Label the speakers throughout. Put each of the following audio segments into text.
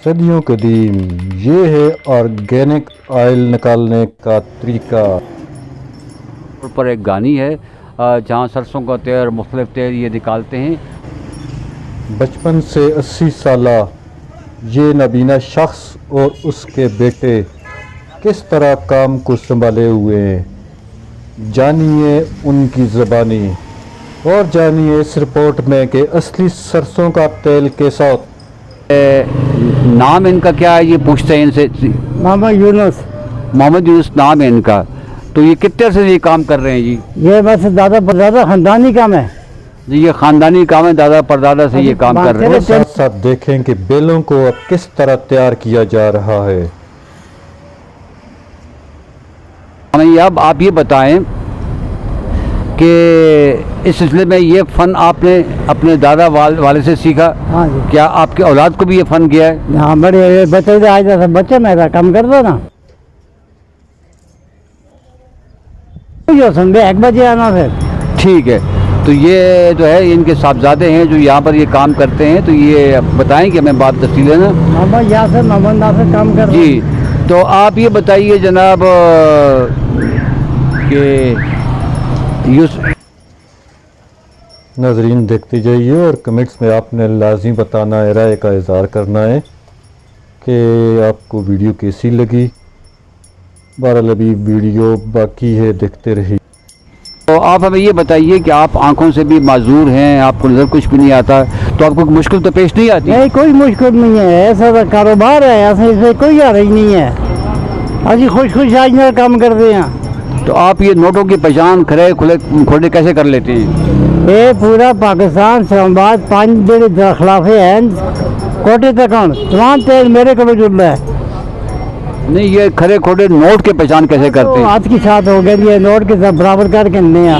Speaker 1: صدیوں قدیم یہ ہے آرگینک آئل نکالنے کا طریقہ۔
Speaker 2: پر ایک گانی ہے جہاں سرسوں کا تیل، مختلف تیل یہ نکالتے ہیں۔
Speaker 1: بچپن سے 80 سالہ یہ نابینا شخص اور اس کے بیٹے کس طرح کام کو سنبھالے ہوئے ہیں، جانیے ان کی زبانی اور جانیے اس رپورٹ میں کہ اصلی سرسوں کا تیل کیسا ہوتا ہے۔
Speaker 2: نام ان کا کیا ہے یہ پوچھتے ہیں ان سے؟
Speaker 3: محمد یونس۔
Speaker 2: محمد یونس نام ہے ان کا۔ تو یہ کتنے عرصے سے یہ کام کر رہے ہیں جی؟
Speaker 3: یہ بس دادا پردادا خاندانی کام ہے
Speaker 2: جی، یہ خاندانی کام ہے، دادا پردادا سے یہ کام کر رہے ہیں۔
Speaker 1: اور ساتھ ساتھ دیکھیں کہ بیلوں کو اب کس طرح تیار کیا جا رہا ہے۔
Speaker 2: ہمیں اب آپ یہ بتائیں کہ اس سلسلے میں یہ فن آپ نے اپنے دادا والد سے سیکھا؟
Speaker 3: ہاں جی،
Speaker 2: کیا آپ کے اولاد کو بھی یہ فن گیا ہے؟
Speaker 3: ہاں بڑے بچے آج بچے میرا کام کرتا نا، جو سنڈے 1 بجے آنا پھر۔
Speaker 2: ٹھیک ہے، تو یہ جو ہے ان کے صاحبزادے ہیں جو یہاں پر یہ کام کرتے ہیں، تو یہ بتائیں کہ ہمیں بات تفصیل ہے نا
Speaker 3: محمد یاسر، محمد ناصر کام کر رہے ہیں۔
Speaker 2: جی۔ تو آپ یہ بتائیے جناب کہ
Speaker 1: ناظرین دیکھتے جائیے اور کمنٹس میں آپ نے لازمی بتانا ہے، رائے کا اظہار کرنا ہے کہ آپ کو ویڈیو کیسی لگی۔ بہرحال ابھی ویڈیو باقی ہے، دیکھتے رہیے۔
Speaker 2: تو آپ ہمیں یہ بتائیے کہ آپ آنکھوں سے بھی معذور ہیں، آپ کو نظر کچھ بھی نہیں آتا، تو آپ کو مشکل تو پیش نہیں آتی؟
Speaker 3: نہیں، کوئی مشکل نہیں ہے، ایسا کاروبار ہے، ایسا اس میں کوئی حرج نہیں ہے، ابھی خوش آج میں کام کرتے ہیں۔
Speaker 2: تو آپ یہ نوٹوں کی پہچان کھولے کیسے کر لیتے ہیں؟
Speaker 3: یہ پورا پاکستان اسلام آباد 5 جڑے خلافے ہیں کوٹے تک تمام تیل میرے کو جڑ رہا ہے۔
Speaker 2: نہیں، یہ کھڑے کھوٹے نوٹ کی پہچان کیسے کرتے ہیں؟
Speaker 3: ہاتھ کے ساتھ ہو گیا، یہ نوٹ کے ساتھ برابر کر کے نیا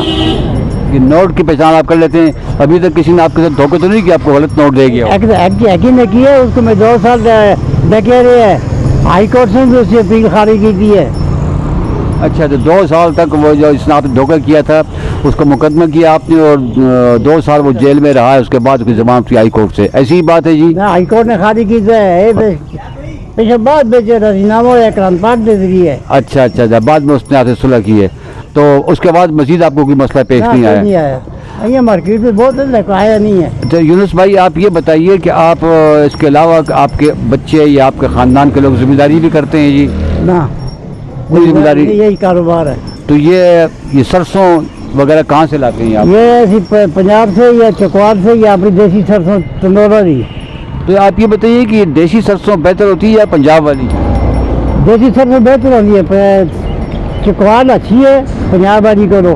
Speaker 2: یہ نوٹ کی پہچان آپ کر لیتے ہیں؟ ابھی تک کسی نے آپ کے ساتھ دھوکے تو نہیں کہ آپ کو غلط نوٹ دے گیا؟
Speaker 3: ایک نے کی ہے، اس کو میں 2 سال ڈکے رہے ہیں، ہائی کورٹ سے بھی اس کی اپیل خارج کی تھی ہے۔
Speaker 2: اچھا، تو 2 سال تک وہ جو اس نے آپ نے دھوکہ کیا تھا اس کو مقدمہ کیا آپ نے، اور 2 سال وہ جیل میں رہا ہے، اس کے بعد اس کی ضمانت کی ہائی کورٹ سے، ایسی ہی بات ہے جی؟
Speaker 3: ہائی کورٹ نے خارج کی ہے، پیش بعد بیچے رضینامہ اور اقرار پاک دے دی ہے۔
Speaker 2: اچھا، بعد میں اس نے آپ سے صلح کی ہے، تو اس کے بعد مزید آپ کو کوئی مسئلہ پیش نہیں آیا؟
Speaker 3: یہ مارکیٹ میں بہت آیا نہیں ہے۔
Speaker 2: تو یونس بھائی آپ یہ بتائیے کہ آپ اس کے علاوہ آپ کے بچے یا آپ کے خاندان کے لوگ ذمہ داری بھی کرتے ہیں جی؟
Speaker 3: نا،
Speaker 2: کوئی ذمہ داری؟
Speaker 3: یہی کاروبار ہے۔
Speaker 2: تو یہ سرسوں وغیرہ کہاں سے لاتے ہیں آپ؟
Speaker 3: یہ ایسی پنجاب سے یا چکوال سے یا اپنی دیسی سرسوں تندورا دی۔
Speaker 2: تو آپ یہ بتائیے کہ دیسی سرسوں بہتر ہوتی ہے یا پنجاب والی؟
Speaker 3: دیسی سرسوں بہتر ہوتی ہے، چکوال اچھی ہے، پنجاب والی کرو،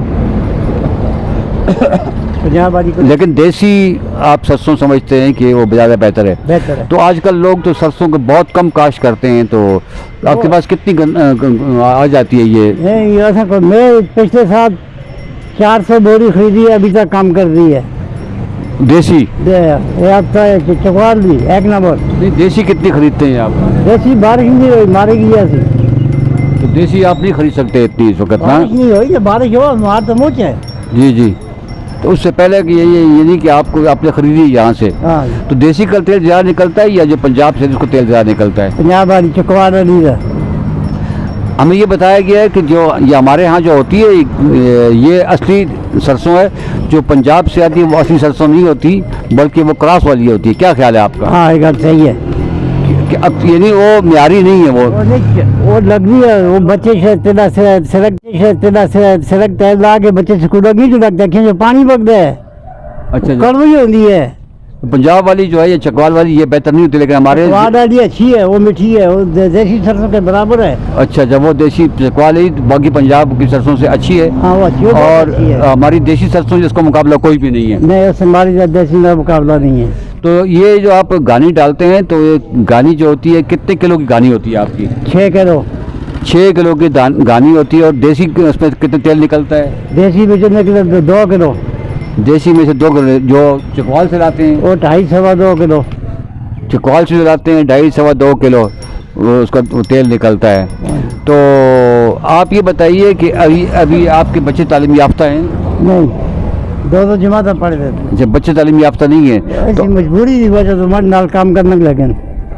Speaker 3: پنجاب والی کرو۔
Speaker 2: لیکن دیسی آپ سرسوں سمجھتے ہیں کہ وہ زیادہ بہتر ہے؟
Speaker 3: بہتر ہے۔
Speaker 2: تو آج کل لوگ تو سرسوں کو بہت کم کاشت کرتے ہیں، تو آپ کے پاس کتنی آ جاتی ہے یہ؟
Speaker 3: نہیں، ایسا میں پچھلے سال 400 بوری خریدی ہے، ابھی تک کام کر رہی ہے
Speaker 2: دیسی؟
Speaker 3: چکوال بھی 1 نمبر۔
Speaker 2: نہیں، دیسی کتنی خریدتے ہیں آپ؟
Speaker 3: دیسی بارش نہیں ہوئی، مارے گی ایسی
Speaker 2: تو دیسی آپ نہیں خرید سکتے اتنی اس وقت نا؟
Speaker 3: بارش نہیں ہوئی، یہ بارش ہوا مار تو موچ ہے۔
Speaker 2: جی۔ تو اس سے پہلے کہ یہ نہیں کہ آپ نے خریدی یہاں سے،
Speaker 3: ہاں،
Speaker 2: تو دیسی کا تیل زیادہ نکلتا ہے یا جو پنجاب سے اس کو تیل زیادہ نکلتا ہے؟
Speaker 3: پنجاب والی چکوال والی ہے۔
Speaker 2: ہمیں یہ بتایا گیا ہے کہ جو یہ ہمارے ہاں جو ہوتی ہے یہ اصلی سرسوں ہے، جو پنجاب سے آتی ہے وہ اصلی سرسوں نہیں ہوتی بلکہ وہ کراس والی ہوتی ہے، کیا خیال ہے آپ کا؟
Speaker 3: ہاں، یہ گھر صحیح ہے،
Speaker 2: کہ اب یعنی وہ معیاری نہیں ہے
Speaker 3: وہ لگنی ہے، وہ بچے سڑک تیل لا کے بچے سکول کی جو لگتا ہے جو پانی بگتا ہے،
Speaker 2: اچھا،
Speaker 3: کڑوی ہوتی ہے۔
Speaker 2: پنجاب والی جو ہے یہ چکوال والی یہ بہتر نہیں ہوتی، لیکن ہمارے
Speaker 3: چکوال والی اچھی ہے، وہ میٹھی ہے، وہ دیسی سرسوں کے برابر ہے۔
Speaker 2: اچھا، جب وہ دیسی چکوال ہی باقی پنجاب کی سرسوں سے اچھی ہے،
Speaker 3: ہاں وہ اچھی ہے،
Speaker 2: اور
Speaker 3: اچھی ہے۔
Speaker 2: ہماری دیسی سرسوں جس کا مقابلہ کوئی بھی نہیں ہے۔
Speaker 3: نہیں، اس سے ہماری دیسی کا مقابلہ نہیں ہے۔
Speaker 2: تو یہ جو آپ گانی ڈالتے ہیں تو یہ گانی جو ہوتی ہے کتنے کلو کی گانی ہوتی ہے آپ کی؟
Speaker 3: 6 کلو
Speaker 2: 6 کلو کی گانی ہوتی ہے، اور دیسی اس میں کتنے تیل نکلتا ہے؟
Speaker 3: دیسی میں چلنے کے 2 کلو،
Speaker 2: دیسی میں سے 2 کلو، جو چکوال سے لاتے ہیں
Speaker 3: وہ 2.5 سوا 2 کلو۔
Speaker 2: چکوال سے جو لاتے ہیں 2.5 سوا 2 کلو اس کا تیل نکلتا ہے۔ تو آپ یہ بتائیے کہ ابھی آپ کے بچے تعلیم یافتہ ہیں؟
Speaker 3: نہیں، 2 جماعت پڑھ دیتے،
Speaker 2: جب بچے تعلیم یافتہ نہیں ہیں
Speaker 3: ایسی مجبوری کی وجہ سے ہمارے نال کام کرنے لگے۔